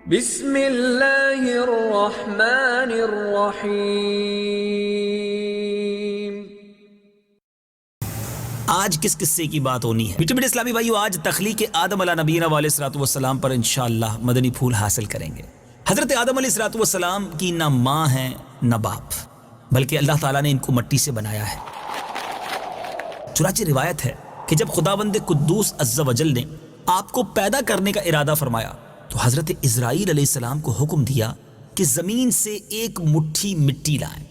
بسم اللہ الرحمن الرحیم۔ آج کس قصے کی بات ہونی ہے؟ میٹھے میٹھے اسلامی بھائیو، آج تخلیق آدم علیہ نبینا علیہ الصلوۃ والسلام پر انشاءاللہ مدنی پھول حاصل کریں گے۔ حضرت آدم علیہ الصلوۃ والسلام کی نہ ماں ہے نہ باپ، بلکہ اللہ تعالیٰ نے ان کو مٹی سے بنایا ہے۔ چنانچہ روایت ہے کہ جب خداوند قدوس عز و جل نے آپ کو پیدا کرنے کا ارادہ فرمایا تو حضرت اسرائیل علیہ السلام کو حکم دیا کہ زمین سے ایک مٹھی مٹی لائیں۔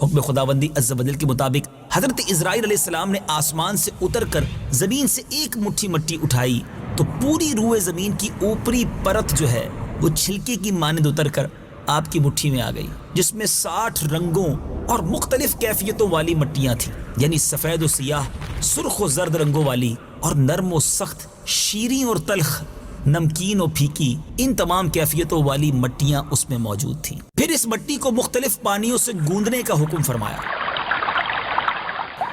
حکم خداوندی عز و جل کے مطابق حضرت اسرائیل علیہ السلام نے آسمان سے اتر کر زمین سے ایک مٹھی مٹی اٹھائی تو پوری روح زمین کی اوپری پرت جو ہے وہ چھلکے کی مانند اتر کر آپ کی مٹھی میں آ گئی، جس میں 60 رنگوں اور مختلف کیفیتوں والی مٹیاں تھیں، یعنی سفید و سیاہ، سرخ و زرد رنگوں والی، اور نرم و سخت، شیریں اور تلخ، نمکین و پھیکی، ان تمام کیفیتوں والی مٹیاں اس میں موجود تھیں۔ پھر اس مٹی کو مختلف پانیوں سے گوندنے کا حکم فرمایا،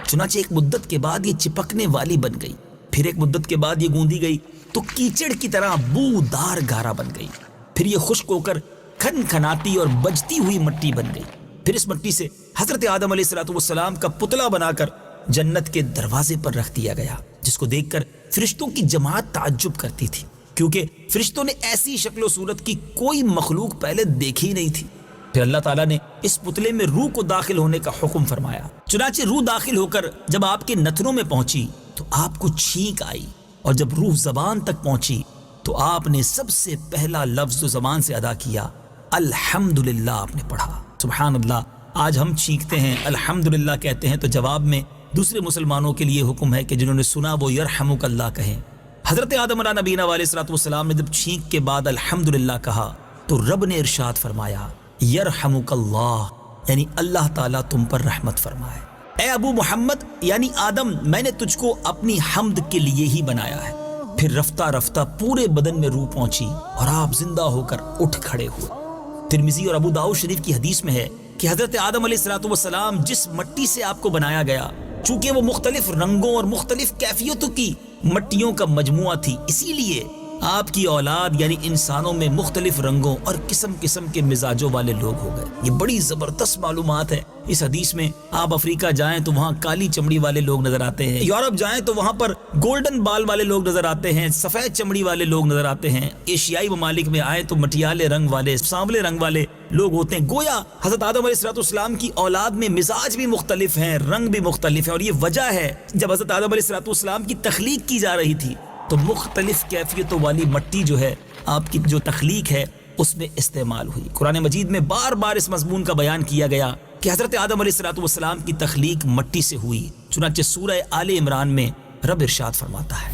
چنانچہ ایک مدت کے بعد یہ چپکنے والی بن گئی، پھر ایک مدت کے بعد یہ گوندی گئی تو کیچڑ کی طرح بودار گارا بن گئی، پھر یہ خشک ہو کر کھن کھناتی اور بجتی ہوئی مٹی بن گئی۔ پھر اس مٹی سے حضرت آدم علیہ السلام کا پتلا بنا کر جنت کے دروازے پر رکھ دیا گیا، جس کو دیکھ کر فرشتوں کی جماعت تعجب کرتی تھی، کیونکہ فرشتوں نے ایسی شکل و صورت کی کوئی مخلوق پہلے دیکھی ہی نہیں تھی۔ پھر اللہ تعالیٰ نے اس پتلے میں روح کو داخل ہونے کا حکم فرمایا، چنانچہ روح داخل ہو کر جب آپ کے نتنوں میں پہنچی تو آپ کو چھینک آئی، اور جب روح زبان تک پہنچی تو آپ نے سب سے پہلا لفظ جو زبان سے ادا کیا الحمدللہ آپ نے پڑھا۔ سبحان اللہ، آج ہم چھینکتے ہیں، الحمدللہ کہتے ہیں، تو جواب میں دوسرے مسلمانوں کے لیے حکم ہے کہ جنہوں نے سنا وہ یرحمک اللہ کہیں۔ حضرت آدم علیہ نبینا علیہ الصلوۃ والسلام نے جب چھینک کے بعد الحمدللہ کہا تو رب نے ارشاد فرمایا یرحمک اللہ، یعنی اللہ تعالیٰ تم پر رحمت فرمائے۔ اے ابو محمد یعنی آدم، میں نے تجھ کو اپنی حمد کے لیے ہی بنایا ہے۔ پھر رفتہ رفتہ پورے بدن میں روح پہنچی اور آپ زندہ ہو کر اٹھ کھڑے ہوئے۔ ترمذی اور ابو داؤد شریف کی حدیث میں ہے کہ حضرت آدم علیہ الصلوۃ والسلام جس مٹی سے آپ کو بنایا گیا، چونکہ وہ مختلف رنگوں اور مختلف کیفیتوں کی مٹیوں کا مجموعہ تھی، اسی لیے آپ کی اولاد یعنی انسانوں میں مختلف رنگوں اور قسم قسم کے مزاجوں والے لوگ ہو گئے۔ یہ بڑی زبردست معلومات ہے اس حدیث میں۔ آپ افریقہ جائیں تو وہاں کالی چمڑی والے لوگ نظر آتے ہیں، یورپ جائیں تو وہاں پر گولڈن بال والے لوگ نظر آتے ہیں، سفید چمڑی والے لوگ نظر آتے ہیں، ایشیائی ممالک میں آئیں تو مٹیالے رنگ والے، سانولے رنگ والے لوگ ہوتے ہیں۔ گویا حضرت آدم علیہ السلام کی اولاد میں مزاج بھی مختلف ہیں، رنگ بھی مختلف ہے، اور یہ وجہ ہے جب حضرت آدم علیہ السلام کی تخلیق کی جا رہی تھی تو مختلف کیفیتوں والی مٹی جو ہے آپ کی جو تخلیق ہے اس میں استعمال ہوئی۔ قرآن مجید میں بار بار اس مضمون کا بیان کیا گیا کہ حضرت آدم علیہ السلام کی تخلیق مٹی سے ہوئی، چنانچہ سورہ آل عمران میں رب ارشاد فرماتا ہے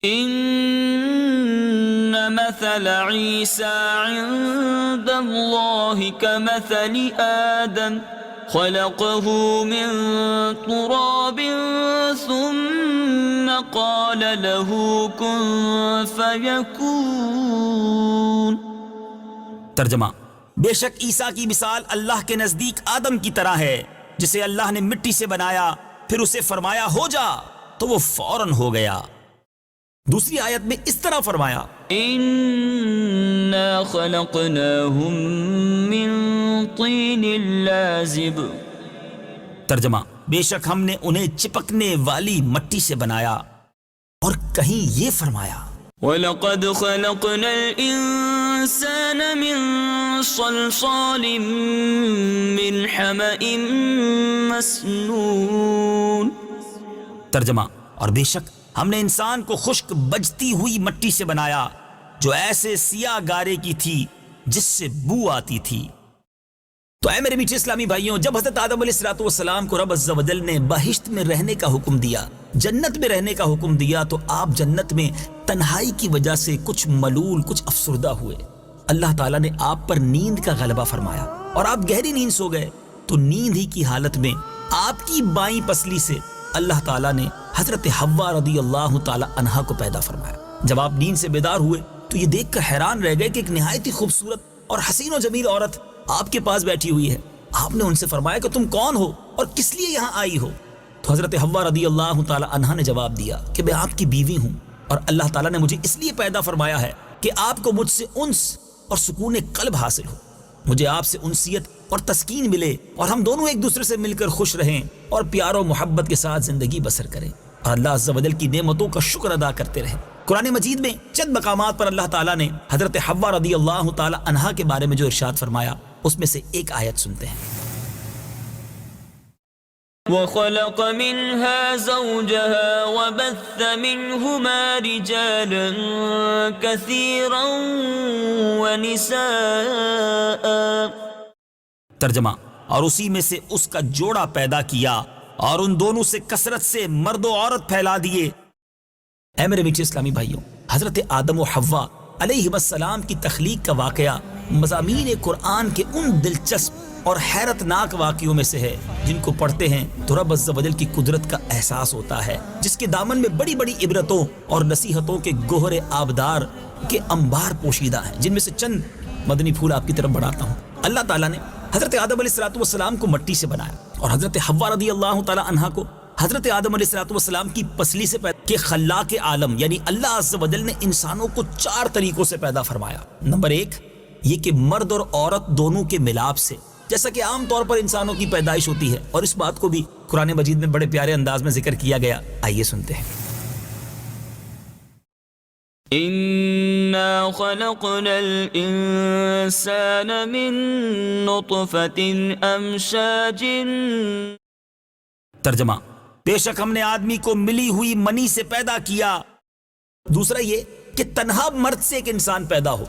ان مثل عیسی عند اللہ کمثل آدم خلقه من تراب ثم قال له كن فيكون۔ ترجمہ، بے شک عیسیٰ کی مثال اللہ کے نزدیک آدم کی طرح ہے، جسے اللہ نے مٹی سے بنایا، پھر اسے فرمایا ہو جا تو وہ فوراً ہو گیا۔ دوسری آیت میں اس طرح فرمایا انا خلقناهم من طین لازب۔ ترجمہ، بے شک ہم نے انہیں چپکنے والی مٹی سے بنایا، اور کہیں یہ فرمایا وَلَقَدْ خَلَقْنَا الْإِنسَانَ مِنْ صَلْصَالٍ مِّنْ حَمَإٍ مَسْنُونٍ۔ ترجمہ، اور بے شک ہم نے انسان کو خشک بجتی ہوئی مٹی سے بنایا جو ایسے سیاہ گارے کی تھی جس سے بو آتی تھی۔ تو اے میرے میٹھے اسلامی بھائیوں، جب حضرت آدم علیہ السلام کو رب عز و جل نے بہشت میں رہنے کا حکم دیا، جنت میں رہنے کا حکم دیا، تو آپ جنت میں تنہائی کی وجہ سے کچھ ملول، کچھ افسردہ ہوئے۔ اللہ تعالیٰ نے آپ پر نیند کا غلبہ فرمایا اور آپ گہری نیند سو گئے، تو نیند ہی کی حالت میں آپ کی بائیں پسلی سے اللہ تعالیٰ نے حضرت حوا رضی اللہ تعالیٰ عنہا کو پیدا فرمایا۔ جب آپ نیند سے بیدار ہوئے تو یہ دیکھ کر حیران رہ گئے کہ ایک نہایت ہی خوبصورت اور حسین و جمیل عورت آپ کے پاس بیٹھی ہوئی ہے۔ آپ نے ان سے فرمایا کہ تم کون ہو اور کس لیے یہاں آئی ہو؟ تو حضرت حوا رضی اللہ تعالی عنہا نے جواب دیا کہ میں آپ کی بیوی ہوں اور اللہ تعالیٰ نے مجھے اس لیے پیدا فرمایا ہے کہ آپ کو مجھ سے انس اور سکون قلب حاصل ہو، مجھے آپ سے انسیت اور تسکین ملے اور ہم دونوں ایک دوسرے سے مل کر خوش رہیں اور پیار و محبت کے ساتھ زندگی بسر کریں اور اللہ عز و جل کی نعمتوں کا شکر ادا کرتے رہیں۔ قرآن مجید میں چند مقامات پر اللہ تعالیٰ نے حضرت حوا رضی اللہ تعالی عنہا کے بارے میں جو ارشاد فرمایا اس میں سے ایک آیت سنتے ہیں۔ وخلق منها زوجها وبث منهما رجالا كثيرا ونساء۔ ترجمہ، اور اسی میں سے اس کا جوڑا پیدا کیا اور ان دونوں سے کثرت سے مرد و عورت پھیلا دیے۔ اے میرے میٹھے اسلامی بھائیوں، حضرت آدم و حوا علیہ السلام کی تخلیق کا واقعہ مضامین قرآن کے ان دلچسپ اور حیرت ناک واقعوں میں سے ہے جن کو پڑھتے ہیں تو رب عز و جل کی قدرت کا احساس ہوتا ہے، جس کے دامن میں بڑی بڑی عبرتوں اور نصیحتوں کے گوہر آبدار کے انبار پوشیدہ ہیں، جن میں سے چند مدنی پھول آپ کی طرف بڑھاتا ہوں۔ اللہ تعالیٰ نے حضرت آدم علیہ السلام کو مٹی سے بنایا اور حضرت حوا رضی اللہ تعالی عنہا کو حضرت آدم علیہ السلام کی پسلی سے پیدا کہ خلاق عالم یعنی اللہ عز و جل نے انسانوں کو 4 طریقوں سے پیدا فرمایا۔ نمبر 1 یہ کہ مرد اور عورت دونوں کے ملاپ سے، جیسا کہ عام طور پر انسانوں کی پیدائش ہوتی ہے، اور اس بات کو بھی قرآن مجید میں بڑے پیارے انداز میں ذکر کیا گیا۔ آئیے سنتے ہیں۔ إنا خلقنا الإنسان من نطفة أمشاج۔ ترجمہ، بے شک ہم نے آدمی کو ملی ہوئی منی سے پیدا کیا۔ دوسرا یہ کہ تنہا مرد سے ایک انسان پیدا ہو،